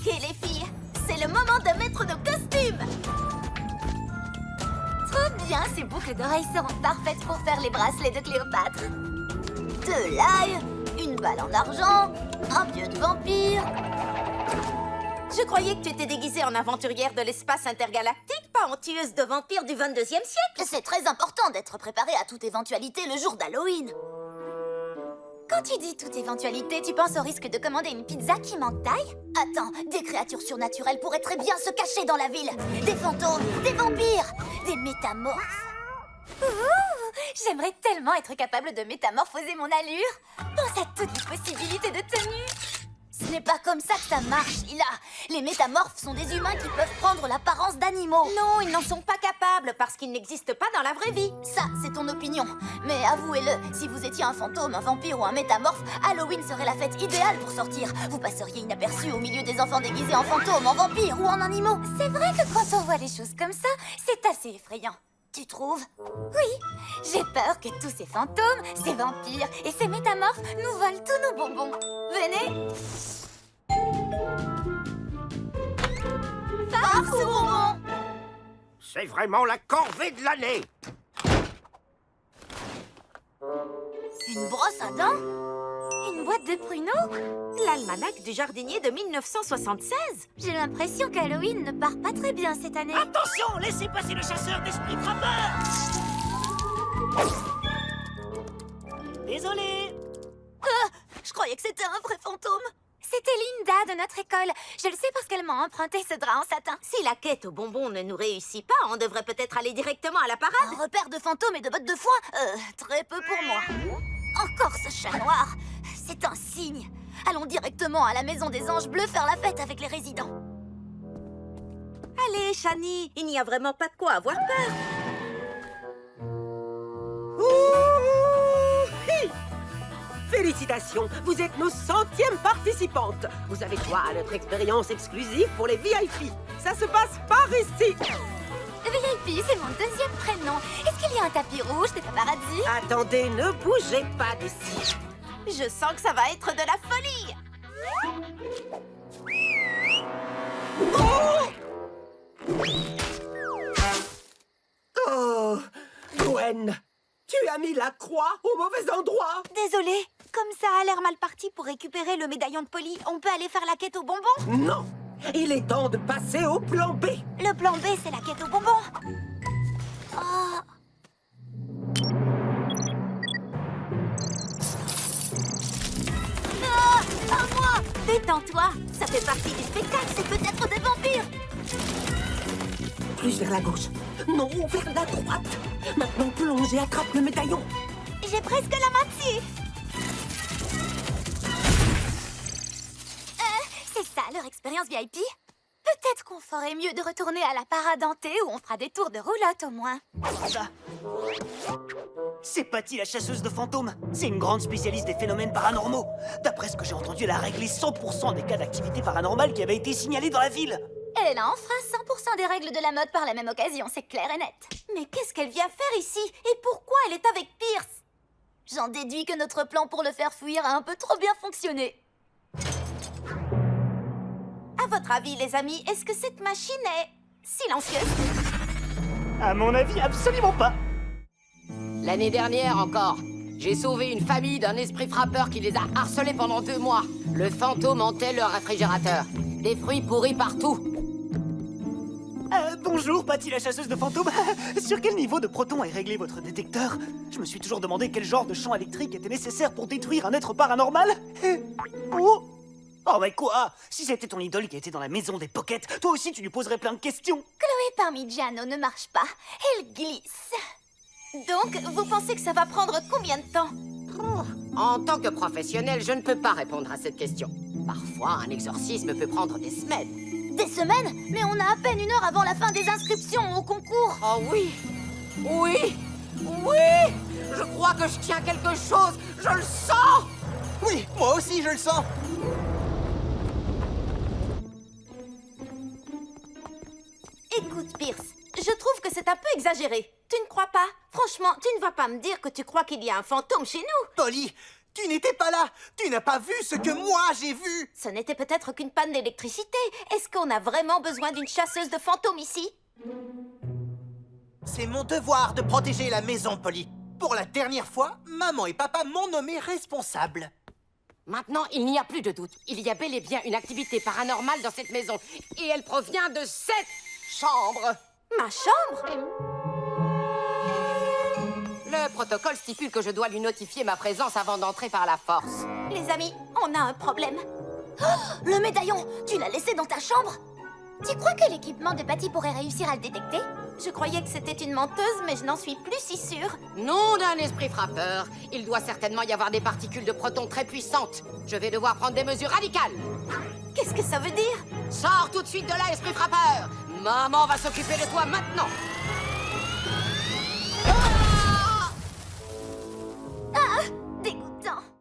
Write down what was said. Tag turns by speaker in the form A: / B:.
A: Ok les filles, c'est le moment de mettre nos costumes. Trop bien, ces boucles d'oreilles seront parfaites pour faire les bracelets de Cléopâtre. De l'ail, une balle en argent, un pieu de vampire.
B: Je croyais que tu étais déguisée en aventurière de l'espace intergalactique, pas en tueuse de vampires du 22e siècle.
A: C'est très important d'être préparé à toute éventualité le jour d'Halloween. Quand tu dis toute éventualité, tu penses au risque de commander une pizza qui manque d'ail? Attends, des créatures surnaturelles pourraient très bien se cacher dans la ville. Des fantômes, des vampires, des métamorphes. Ouh, j'aimerais tellement être capable de métamorphoser mon allure. Pense à toutes les possibilités de tenue. Ce n'est pas comme ça que ça marche, Lila. Les métamorphes sont des humains qui peuvent prendre l'apparence d'animaux.
B: Non, ils n'en sont pas capables parce qu'ils n'existent pas dans la vraie vie.
A: Ça, c'est ton opinion. Mais avouez-le, si vous étiez un fantôme, un vampire ou un métamorphe, Halloween serait la fête idéale pour sortir. Vous passeriez inaperçu au milieu des enfants déguisés en fantômes, en vampires ou en animaux. C'est vrai que quand on voit les choses comme ça, c'est assez effrayant. Tu trouves? Oui, j'ai peur que tous ces fantômes, ces vampires et ces métamorphes nous volent tous nos bonbons. Venez! Farce aux bonbons!
C: C'est vraiment la corvée de l'année.
A: Une brosse à dents? Une boîte de pruneaux?
B: L'almanach du jardinier de 1976.
A: J'ai l'impression qu'Halloween ne part pas très bien cette année.
C: Attention, laissez passer le chasseur d'esprits frappeurs. Désolé.
A: Je croyais que c'était un vrai fantôme. C'était Linda de notre école. Je le sais parce qu'elle m'a emprunté ce drap en satin.
B: Si la quête aux bonbons ne nous réussit pas, on devrait peut-être aller directement à la parade.
A: Un repère de fantômes et de bottes de foin? Très peu pour moi. Encore ce chat noir. C'est un signe. Allons directement à la maison des anges bleus faire la fête avec les résidents.
B: Allez, Shani, il n'y a vraiment pas de quoi avoir peur.
D: Ouh-hi! Félicitations, vous êtes nos 100e participantes. Vous avez droit à notre expérience exclusive pour les VIP. Ça se passe par ici.
A: VIP, c'est mon deuxième prénom. Est-ce qu'il y a un tapis rouge, des paparazzi?
D: Attendez, ne bougez pas d'ici.
B: Je sens que ça va être de la folie.
D: Oh, Gwen, tu as mis la croix au mauvais endroit.
A: Désolée, comme ça a l'air mal parti pour récupérer le médaillon de Polly, on peut aller faire la quête aux bonbons?
D: Non, il est temps de passer au plan B.
A: Le plan B, c'est la quête aux bonbons. Oh. Ah, à moi! Détends-toi, ça fait partie du spectacle, c'est peut-être des vampires.
D: Plus vers la gauche. Non, vers la droite. Maintenant, plonge et attrape le médaillon.
A: J'ai presque la moitié. C'est ça, leur expérience VIP? Peut-être qu'on ferait mieux de retourner à la parade hantée où on fera des tours de roulotte au moins.
C: Ça. C'est Patty, la chasseuse de fantômes. C'est une grande spécialiste des phénomènes paranormaux. D'après ce que j'ai entendu, elle a réglé 100% des cas d'activité paranormale qui avaient été signalés dans la ville.
A: Elle en fera 100% des règles de la mode par la même occasion, c'est clair et net.
B: Mais qu'est-ce qu'elle vient faire ici? Et pourquoi elle est avec Pierce?
A: J'en déduis que notre plan pour le faire fuir a un peu trop bien fonctionné.
B: À votre avis, les amis, est-ce que cette machine est silencieuse?
C: À mon avis, absolument pas.
E: L'année dernière encore, j'ai sauvé une famille d'un esprit frappeur qui les a harcelés pendant 2 mois. Le fantôme hantait leur réfrigérateur. Des fruits pourris partout.
C: Bonjour, Patty, la chasseuse de fantômes. Sur quel niveau de proton est réglé votre détecteur? Je me suis toujours demandé quel genre de champ électrique était nécessaire pour détruire un être paranormal. Oh! Oh, mais quoi? Si c'était ton idole qui était dans la maison des Pockets, toi aussi tu lui poserais plein de questions.
A: Chloé Parmigiano ne marche pas, elle glisse.
B: Donc, vous pensez que ça va prendre combien de temps?
E: En tant que professionnel, je ne peux pas répondre à cette question. Parfois, un exorcisme peut prendre des semaines.
A: Des semaines? Mais on a à peine 1 heure avant la fin des inscriptions au concours.
E: Oh oui! Oui! Oui! Je crois que je tiens quelque chose! Je le sens!
F: Oui, moi aussi je le sens.
B: Écoute, Pierce, je trouve que c'est un peu exagéré. Tu ne crois pas? Franchement, tu ne vas pas me dire que tu crois qu'il y a un fantôme chez nous?
F: Polly, Tu n'étais pas là. Tu n'as pas vu ce que moi j'ai vu.
B: Ce n'était peut-être qu'une panne d'électricité. Est-ce qu'on a vraiment besoin d'une chasseuse de fantômes ici?
F: C'est mon devoir de protéger la maison, Polly. Pour la dernière fois, maman et papa m'ont nommé responsable.
E: Maintenant, il n'y a plus de doute. Il y a bel et bien une activité paranormale dans cette maison. Et elle provient de cette chambre.
B: Ma chambre?
E: Le protocole stipule que je dois lui notifier ma présence avant d'entrer par la force.
B: Les amis, on a un problème.
A: Oh, le médaillon, tu l'as laissé dans ta chambre? Tu crois que l'équipement de Patty pourrait réussir à le détecter?
B: Je croyais que c'était une menteuse, mais je n'en suis plus si sûre.
E: Nom d'un esprit frappeur. Il doit certainement y avoir des particules de protons très puissantes. Je vais devoir prendre des mesures radicales.
B: Qu'est-ce que ça veut dire?
E: Sors tout de suite de là, esprit frappeur. Maman va s'occuper de toi maintenant.